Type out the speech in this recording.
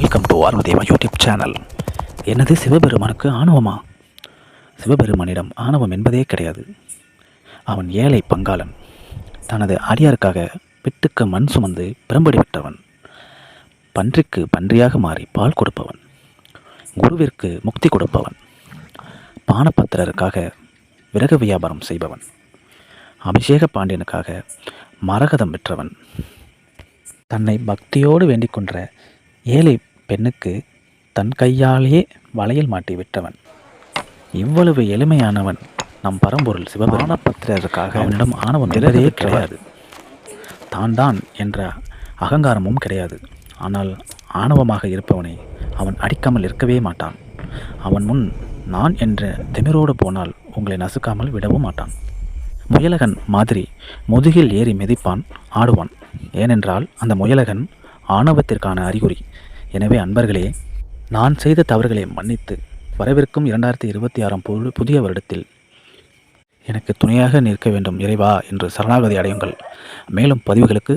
Welcome to Aarvadeva YouTube channel. எனது சிவபெருமானுக்கு ஆணவமா? சிவபெருமானிடம் ஆணவம் என்பதே கிடையாது. அவன் ஏழை பங்காளன். தனது அடியாருக்காக பிட்டுக்கு மண் சுமந்து பிரம்படி விட்டவன். பன்றிக்கு பன்றியாக மாறி பால் கொடுப்பவன். குருவிற்கு முக்தி கொடுப்பவன். பானபத்திரருக்காக விறகு வியாபாரம் செய்பவன். அபிஷேக பாண்டியனுக்காக மரகதம் விற்றவன். தன்னை பக்தியோடு வேண்டிக் கொன்ற ஏழை பெண்ணுக்கு தன் கையாலேயே வளையல் மாட்டி விட்டவன். இவ்வளவு எளிமையானவன் நம் பரம்பொருள் சிவபெருமானபத்திரருக்காக அவனிடம் ஆணவம் என்பதே கிடையாது. தான் என்ற அகங்காரமும் கிடையாது. ஆனால் ஆணவமாக இருப்பவனை அவன் அடிக்காமல் இருக்கவே மாட்டான். அவன் முன் நான் என்ற திமிரோடு போனால் உங்களை நசுக்காமல் விடவும் மாட்டான். முயலகன் மாதிரி முதுகில் ஏறி மிதிப்பான், ஆடுவான். ஏனென்றால் அந்த முயலகன் ஆணவத்திற்கான அறிகுறி. எனவே அன்பர்களே, நான் செய்த தவறுகளை மன்னித்து வரவிருக்கும் 2026 புதிய வருடத்தில் எனக்கு துணையாக நிற்க வேண்டும் இறைவா என்று சரணாகதி அடையுங்கள். மேலும் பதிவுகளுக்கு